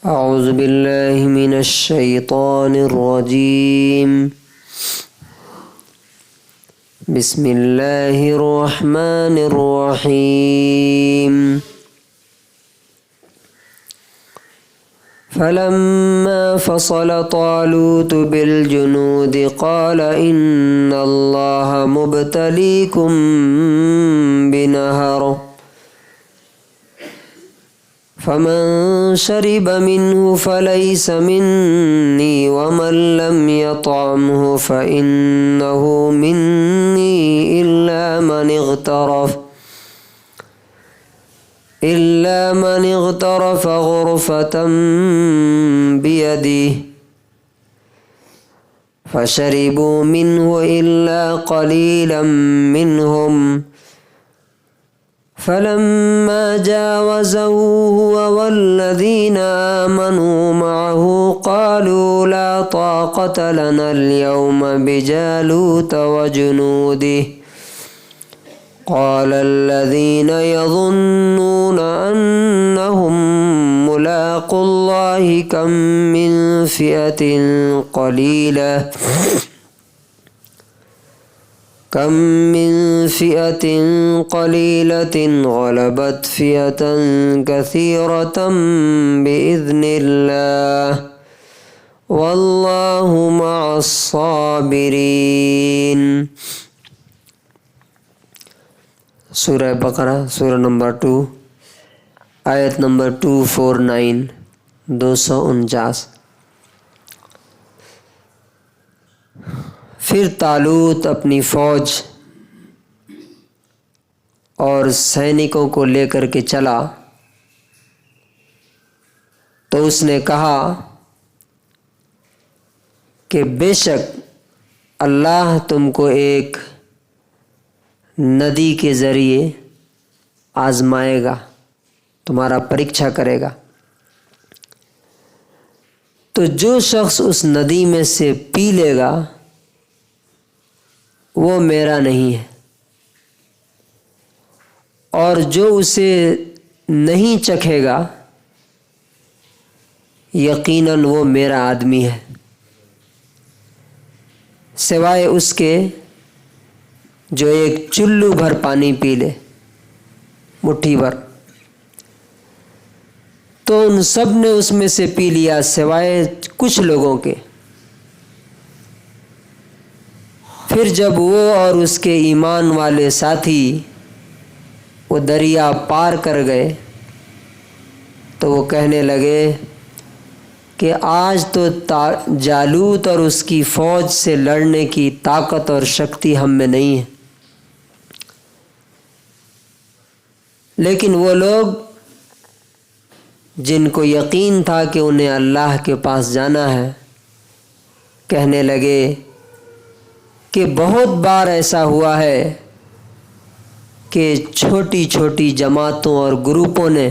أعوذ بالله من الشيطان الرجيم. بسم الله الرحمن الرحيم. فلما فصل طالوت بالجنود قال إن الله مبتليكم بنهر فمن شرب منه فليس مني ومن لم يطعمه فإنه مني إلا من اغترف غرفة بيده فشربوا منه إلا قليلا منهم فلما جاوزه هو والذين آمنوا معه قالوا لا طاقة لنا اليوم بجالوت وجنوده قال الذين يظنون أنهم ملاقو الله كم من فئة قليلة غلبت فئة كثيرة بإذن الله والله مع الصابرين. سورہ بقرہ سورہ نمبر 2 آیت نمبر 249 249. پھر طالوت اپنی فوج اور سینکوں کو لے کر کے چلا تو اس نے کہا کہ بے شک اللہ تم کو ایک ندی کے ذریعے آزمائے گا، تمہارا پریکشا کرے گا. تو جو شخص اس ندی میں سے پی لے گا وہ میرا نہیں ہے، اور جو اسے نہیں چکھے گا یقیناً وہ میرا آدمی ہے، سوائے اس کے جو ایک چلو بھر پانی پی لے، مٹھی بھر. تو ان سب نے اس میں سے پی لیا سوائے کچھ لوگوں کے. پھر جب وہ اور اس کے ایمان والے ساتھی وہ دریا پار کر گئے تو وہ کہنے لگے کہ آج تو جالوت اور اس کی فوج سے لڑنے کی طاقت اور شکتی ہم میں نہیں ہے. لیکن وہ لوگ جن کو یقین تھا کہ انہیں اللہ کے پاس جانا ہے کہنے لگے کہ بہت بار ایسا ہوا ہے کہ چھوٹی چھوٹی جماعتوں اور گروپوں نے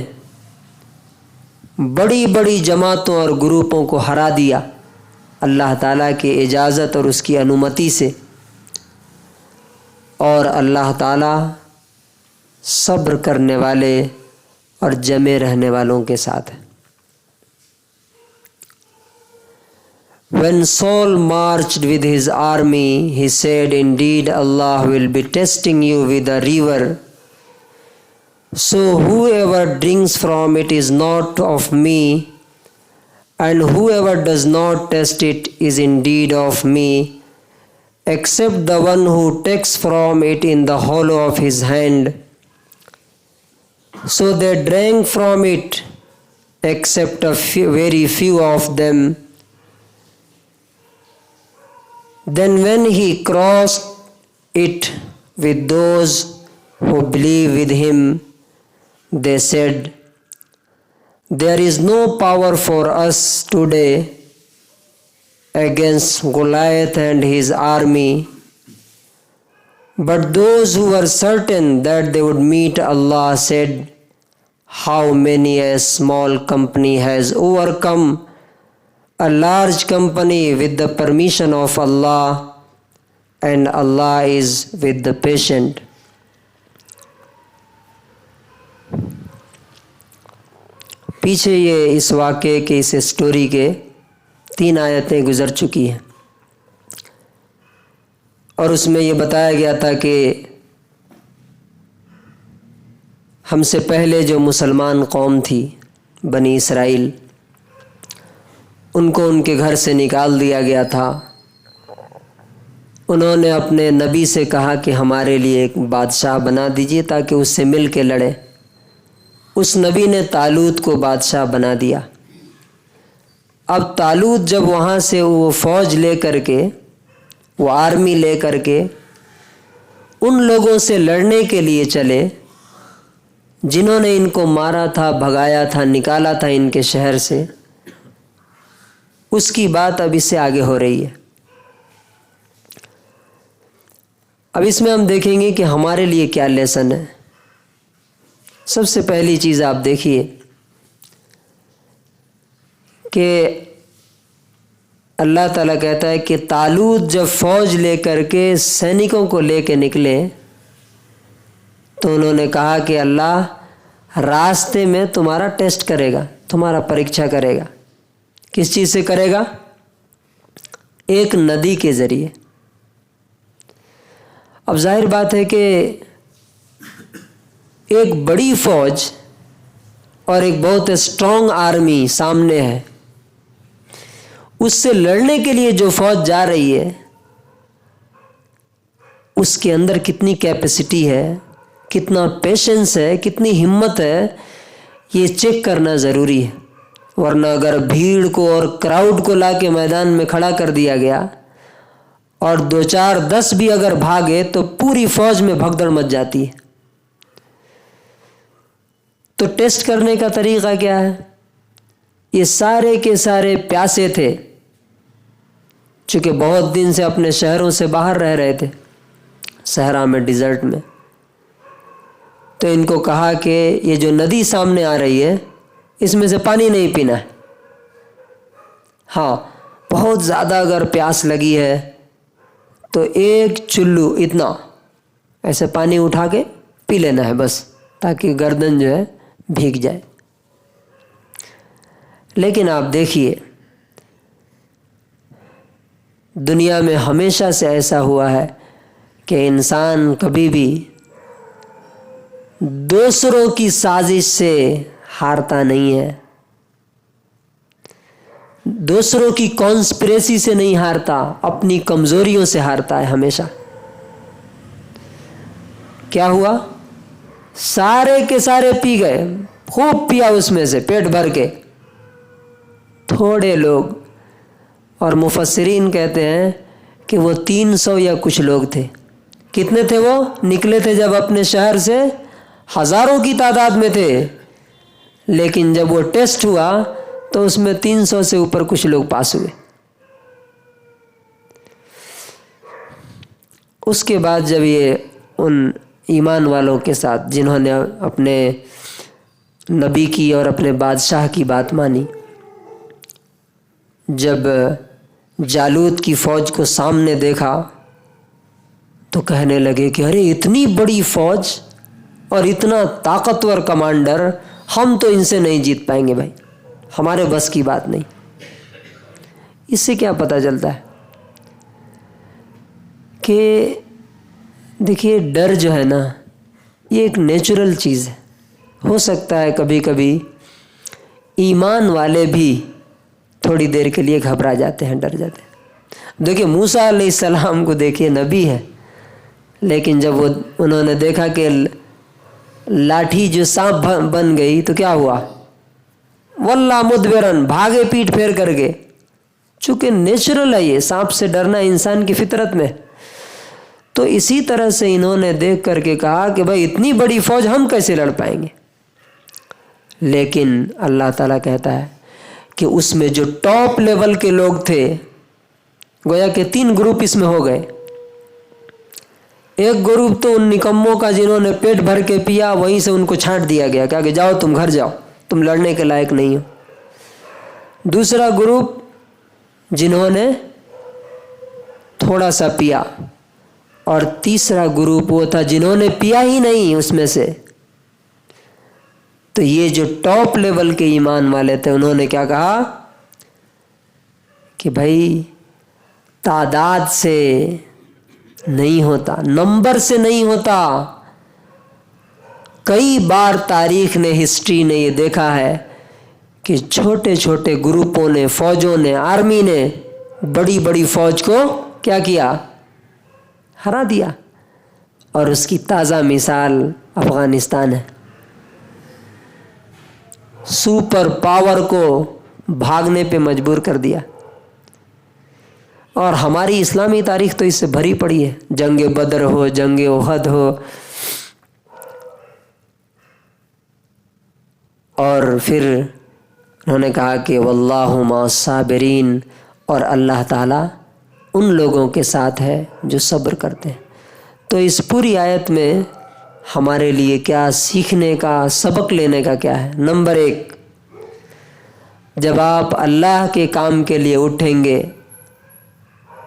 بڑی بڑی جماعتوں اور گروپوں کو ہرا دیا اللہ تعالیٰ کی اجازت اور اس کی انومتی سے، اور اللہ تعالیٰ صبر کرنے والے اور جمے رہنے والوں کے ساتھ ہے. When Saul marched with his army, he said, "Indeed, Allah will be testing you with a river. So whoever drinks from it is not of me, and whoever does not taste it is indeed of me, except the one who takes from it in the hollow of his hand." So they drank from it, except very few of them. Then when he crossed it with those who believe with him, they said, "There is no power for us today against Goliath and his army." But those who were certain that they would meet Allah said, "How many a small company has overcome a large company with the permission of Allah, and Allah is with the patient." پیچھے یہ اس واقعے کے اس story کے 3 آیتیں گزر چکی ہیں، اور اس میں یہ بتایا گیا تھا کہ ہم سے پہلے جو مسلمان قوم تھی بنی اسرائیل، ان کو ان کے گھر سے نکال دیا گیا تھا۔ انہوں نے اپنے نبی سے کہا کہ ہمارے لیے ایک بادشاہ بنا دیجیے تاکہ اس سے مل کے لڑیں۔ اس نبی نے طالوت کو بادشاہ بنا دیا۔ اب طالوت جب وہاں سے وہ فوج لے کر کے، وہ آرمی لے کر کے ان لوگوں سے لڑنے کے لیے چلے جنہوں نے ان کو مارا تھا، بھگایا تھا، نکالا تھا ان کے شہر سے، اس کی بات اب اس سے آگے ہو رہی ہے۔ اب اس میں ہم دیکھیں گے کہ ہمارے لیے کیا لیسن ہے۔ سب سے پہلی چیز آپ دیکھیے کہ اللہ تعالیٰ کہتا ہے کہ طالوت جب فوج لے کر کے سینکوں کو لے کے نکلے تو انہوں نے کہا کہ اللہ راستے میں تمہارا ٹیسٹ کرے گا، تمہارا پریکشا کرے گا۔ کس چیز سے کرے گا؟ ایک ندی کے ذریعے۔ اب ظاہر بات ہے کہ ایک بڑی فوج اور ایک بہت اسٹرانگ آرمی سامنے ہے، اس سے لڑنے کے لیے جو فوج جا رہی ہے اس کے اندر کتنی کیپیسٹی ہے، کتنا پیشنس ہے، کتنی ہمت ہے، یہ چیک کرنا ضروری ہے۔ ورنہ اگر بھیڑ کو اور کراؤڈ کو لا کے میدان میں کھڑا کر دیا گیا اور 2 4 10 بھی اگر بھاگے تو پوری فوج میں بھگدڑ مچ جاتی ہے۔ تو ٹیسٹ کرنے کا طریقہ کیا ہے؟ یہ سارے کے سارے پیاسے تھے، چونکہ بہت دن سے اپنے شہروں سے باہر رہ رہے تھے، صحرا میں، ڈیزرٹ میں، تو ان کو کہا کہ یہ جو ندی سامنے آ رہی ہے اس میں سے پانی نہیں پینا ہے۔ ہاں، بہت زیادہ اگر پیاس لگی ہے تو 1 چلو اتنا ایسے پانی اٹھا کے پی لینا ہے بس، تاکہ گردن جو ہے بھیگ جائے۔ لیکن آپ دیکھیے دنیا میں ہمیشہ سے ایسا ہوا ہے کہ انسان کبھی بھی دوسروں کی سازش سے ہارتا نہیں ہے، دوسروں کی کانسپریسی سے نہیں ہارتا، اپنی کمزوریوں سے ہارتا ہے ہمیشہ۔ کیا ہوا؟ سارے کے سارے پی گئے، خوب پیا اس میں سے پیٹ بھر کے، تھوڑے لوگ، اور مفسرین کہتے ہیں کہ وہ 300 یا کچھ لوگ تھے۔ کتنے تھے وہ؟ نکلے تھے جب اپنے شہر سے ہزاروں کی تعداد میں تھے، لیکن جب وہ ٹیسٹ ہوا تو اس میں 300 سے اوپر کچھ لوگ پاس ہوئے۔ اس کے بعد جب یہ ان ایمان والوں کے ساتھ جنہوں نے اپنے نبی کی اور اپنے بادشاہ کی بات مانی، جب جالوت کی فوج کو سامنے دیکھا تو کہنے لگے کہ ارے اتنی بڑی فوج اور اتنا طاقتور کمانڈر، ہم تو ان سے نہیں جیت پائیں گے بھائی، ہمارے بس کی بات نہیں۔ اس سے کیا پتہ چلتا ہے کہ دیکھیے ڈر جو ہے نا یہ ایک نیچرل چیز ہے۔ ہو سکتا ہے کبھی کبھی ایمان والے بھی تھوڑی دیر کے لیے گھبرا جاتے ہیں، ڈر جاتے ہیں۔ دیکھیے موسیٰ علیہ السلام کو دیکھیے، نبی ہے، لیکن جب انہوں نے دیکھا کہ لاٹھی جو سانپ بن گئی تو کیا ہوا؟ واللہ مدبرن، بھاگے پیٹ پھیر کر کے، چونکہ نیچرل ہے یہ، سانپ سے ڈرنا انسان کی فطرت میں۔ تو اسی طرح سے انہوں نے دیکھ کر کے کہا کہ بھائی اتنی بڑی فوج ہم کیسے لڑ پائیں گے؟ لیکن اللہ تعالیٰ کہتا ہے کہ اس میں جو ٹاپ لیول کے لوگ تھے، گویا کہ 3 گروپ اس میں ہو گئے۔ ایک گروپ تو ان نکموں کا جنہوں نے پیٹ بھر کے پیا، وہیں سے ان کو چھانٹ دیا گیا کہ جاؤ تم گھر جاؤ، تم لڑنے کے لائق نہیں ہو۔ دوسرا گروپ جنہوں نے تھوڑا سا پیا، اور تیسرا گروپ وہ تھا جنہوں نے پیا ہی نہیں اس میں سے، تو یہ جو ٹاپ لیول کے ایمان والے تھے انہوں نے کیا کہا کہ بھائی تعداد سے نہیں ہوتا، نمبر سے نہیں ہوتا. کئی بار تاریخ نے، ہسٹری نے یہ دیکھا ہے کہ چھوٹے چھوٹے گروپوں نے، فوجوں نے، آرمی نے بڑی بڑی فوج کو کیا کیا؟ ہرا دیا. اور اس کی تازہ مثال افغانستان ہے. سپر پاور کو بھاگنے پہ مجبور کر دیا. اور ہماری اسلامی تاریخ تو اس سے بھری پڑی ہے. جنگ بدر ہو، جنگ احد ہو، اور پھر انہوں نے کہا کہ واللہ مع الصابرین، اور اللہ تعالیٰ ان لوگوں کے ساتھ ہے جو صبر کرتے ہیں. تو اس پوری آیت میں ہمارے لیے کیا سیکھنے کا، سبق لینے کا کیا ہے؟ نمبر 1، جب آپ اللہ کے کام کے لیے اٹھیں گے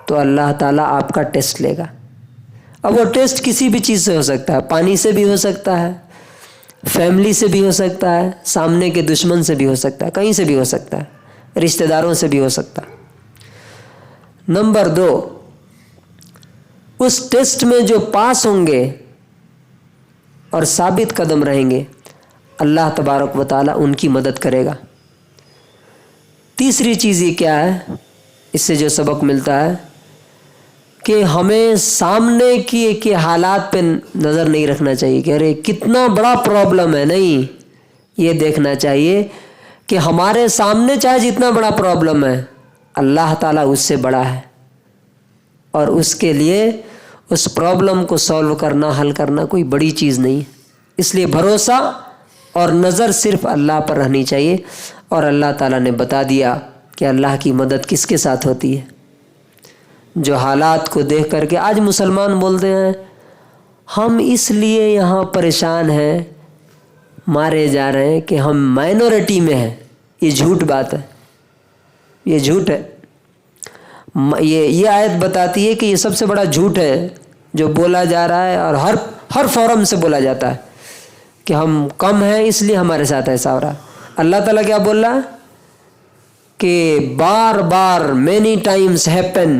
تو اللہ تعالیٰ آپ کا ٹیسٹ لے گا. اب وہ ٹیسٹ کسی بھی چیز سے ہو سکتا ہے، پانی سے بھی ہو سکتا ہے، فیملی سے بھی ہو سکتا ہے، سامنے کے دشمن سے بھی ہو سکتا ہے، کہیں سے بھی ہو سکتا ہے، رشتہ داروں سے بھی ہو سکتا ہے. نمبر 2، اس ٹیسٹ میں جو پاس ہوں گے اور ثابت قدم رہیں گے، اللہ تبارک و تعالیٰ ان کی مدد کرے گا. تیسری چیز یہ کیا ہے؟ اس سے جو سبق ملتا ہے کہ ہمیں سامنے کے حالات پہ نظر نہیں رکھنا چاہیے کہ ارے کتنا بڑا پرابلم ہے. نہیں، یہ دیکھنا چاہیے کہ ہمارے سامنے چاہے جتنا بڑا پرابلم ہے، اللہ تعالیٰ اس سے بڑا ہے، اور اس کے لیے اس پرابلم کو سولو کرنا، حل کرنا کوئی بڑی چیز نہیں ہے. اس لیے بھروسہ اور نظر صرف اللہ پر رہنی چاہیے. اور اللہ تعالیٰ نے بتا دیا کہ اللہ کی مدد کس کے ساتھ ہوتی ہے. جو حالات کو دیکھ کر کے آج مسلمان بولتے ہیں ہم اس لیے یہاں پریشان ہیں، مارے جا رہے ہیں کہ ہم مائنورٹی میں ہیں. یہ جھوٹ بات ہے، یہ جھوٹ ہے. یہ آیت بتاتی ہے کہ یہ سب سے بڑا جھوٹ ہے جو بولا جا رہا ہے، اور ہر فورم سے بولا جاتا ہے کہ ہم کم ہیں اس لیے ہمارے ساتھ ایسا ہو رہا. اللہ تعالیٰ کیا بول رہا ہے کہ بار بار مینی ٹائمز ہیپن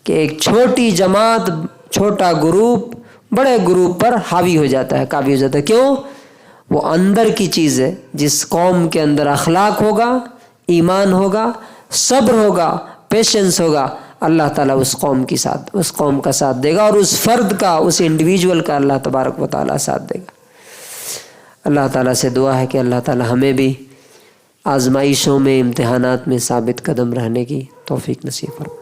کہ ایک چھوٹی جماعت، چھوٹا گروپ بڑے گروپ پر حاوی ہو جاتا ہے، قابو ہو جاتا ہے. کیوں؟ وہ اندر کی چیز ہے. جس قوم کے اندر اخلاق ہوگا، ایمان ہوگا، صبر ہوگا، پیشنس ہوگا، اللہ تعالیٰ اس قوم کا ساتھ دے گا، اور اس فرد کا، اس انڈیویجول کا اللہ تبارک و تعالیٰ ساتھ دے گا. اللہ تعالیٰ سے دعا ہے کہ اللہ تعالیٰ ہمیں بھی آزمائشوں میں، امتحانات میں ثابت قدم رہنے کی توفیق نصیب فرمائے.